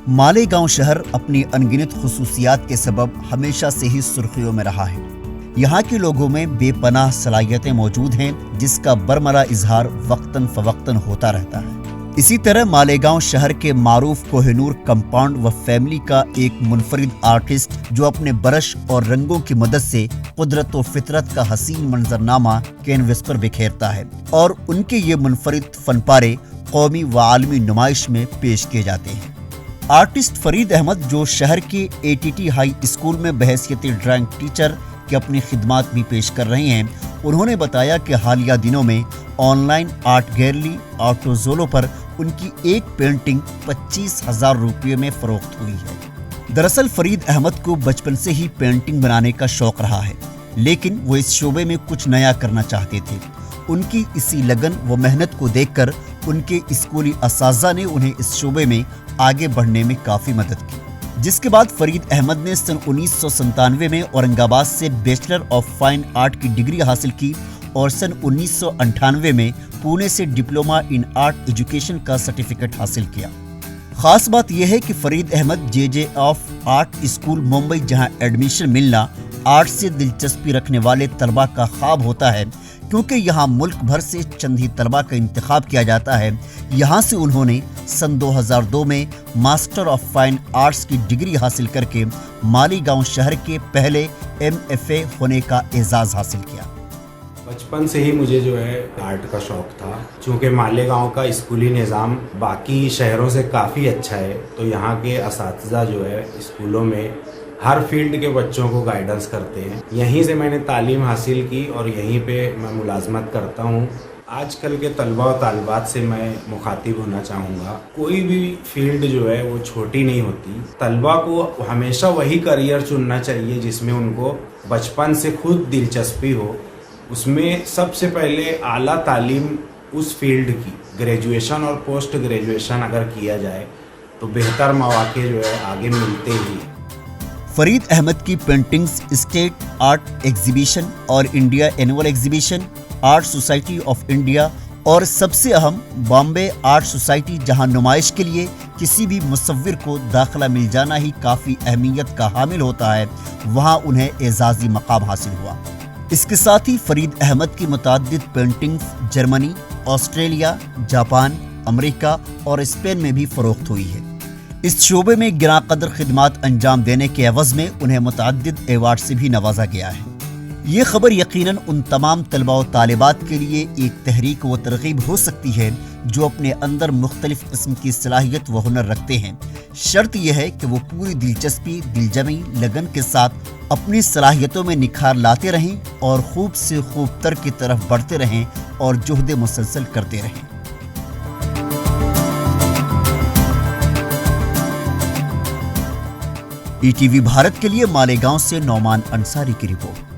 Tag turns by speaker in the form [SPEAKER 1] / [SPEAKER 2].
[SPEAKER 1] मालेगांव शहर अपनी अनगिनत खसूसियात के सबब हमेशा से ही सुर्खियों में रहा है। यहाँ के लोगों में बेपनाह सलाहियतें मौजूद हैं, जिसका बरमला इजहार वक्तन फवक्तन होता रहता है। इसी तरह मालेगांव शहर के मारूफ कोहिनूर कंपाउंड व फैमिली का एक मुनफरिद आर्टिस्ट जो अपने ब्रश और रंगों की मदद से कुदरत व फितरत का हसीन मंजरनामा कैनवस पर बिखेरता है और उनके ये मुनफरिद फनपारे कौमी व आलमी नुमाइश में पेश किए जाते हैं। आर्टिस्ट फरीद अहमद जो शहर के ATT हाई स्कूल में बहैसियत ड्राइंग टीचर की अपनी खिदमात भी पेश कर रहे हैं, उन्होंने बताया कि हालिया दिनों में ऑनलाइन आर्ट गैलरी ऑटोजोलो पर उनकी एक पेंटिंग 25,000 रुपये में फरोख्त हुई है। दरअसल फरीद अहमद को बचपन से ही पेंटिंग बनाने का शौक रहा है, लेकिन वो इस शोबे में कुछ नया करना चाहते थे। उनकी इसी लगन व मेहनत को देखकर उनके स्कूली असातिज़ा ने उन्हें इस शोबे में आगे बढ़ने में काफ़ी मदद की, जिसके बाद फरीद अहमद ने सन 1997 में औरंगाबाद से बैचलर ऑफ फाइन आर्ट की डिग्री हासिल की और सन 1998 में पुणे से डिप्लोमा इन आर्ट एजुकेशन का सर्टिफिकेट हासिल किया। खास बात यह है कि Farid Ahmed JJ of art school Mumbai, जहां एडमिशन मिलना आर्ट से दिलचस्पी रखने वाले तलबा का ख्वाब होता है, क्योंकि यहाँ मुल्क भर से चंद ही तलबा का इंतखाब किया जाता है। यहाँ से उन्होंने सन 2002 में मास्टर ऑफ फाइन आर्ट्स की डिग्री हासिल करके मालेगांव शहर के पहले MFA होने का एजाज़ हासिल किया।
[SPEAKER 2] बचपन से ही मुझे जो है आर्ट का शौक था। चूँकि मालेगांव का स्कूली निज़ाम बाकी शहरों से काफ़ी अच्छा है, तो यहाँ के असातिज़ा जो है स्कूलों में हर फील्ड के बच्चों को गाइडेंस करते हैं। यहीं से मैंने तालीम हासिल की और यहीं पे मैं मुलाजमत करता हूँ। आजकल के तलबा और तालिबात से मैं मुखातिब होना चाहूँगा, कोई भी फील्ड जो है वो छोटी नहीं होती। तलबा को हमेशा वही करियर चुनना चाहिए जिसमें उनको बचपन से खुद दिलचस्पी हो। उसमें सबसे पहले आला तालीम उस फील्ड की ग्रेजुएशन और पोस्ट ग्रेजुएशन अगर किया जाए तो बेहतर मौके जो है आगे मिलते ही।
[SPEAKER 1] फरीद अहमद की पेंटिंग्स स्टेट आर्ट एग्जीबिशन और India annual exhibition, art society of India और सबसे अहम बॉम्बे आर्ट सोसाइटी, जहां नुमाइश के लिए किसी भी मुसव्विर को दाखिला मिल जाना ही काफ़ी अहमियत का हामिल होता है, वहां उन्हें एजाज़ी मकाम हासिल हुआ। इसके साथ ही फरीद अहमद की मुतअद्दिद paintings Germany, Australia, Japan, America और स्पेन में भी फरोख्त हुई है। इस शोबे में गिरा कदर खिदमात अंजाम देने के एवज में उन्हें मुतअद्दिद एवार्ड से भी नवाजा गया है। ये खबर यकीनन उन तमाम तलबा व तालिबात के लिए एक तहरीक व तरगीब हो सकती है जो अपने अंदर मुख्तलिफ किस्म की सलाहियत व हुनर रखते हैं। शर्त यह है कि वो पूरी दिलचस्पी, दिलजमी, लगन के साथ अपनी सलाहियतों में निखार लाते रहें और खूब से खूब तर की तरफ बढ़ते रहें और जुहद मुसलसल करते रहें। ETV भारत के लिए मालेगांव से नौमान अंसारी की रिपोर्ट।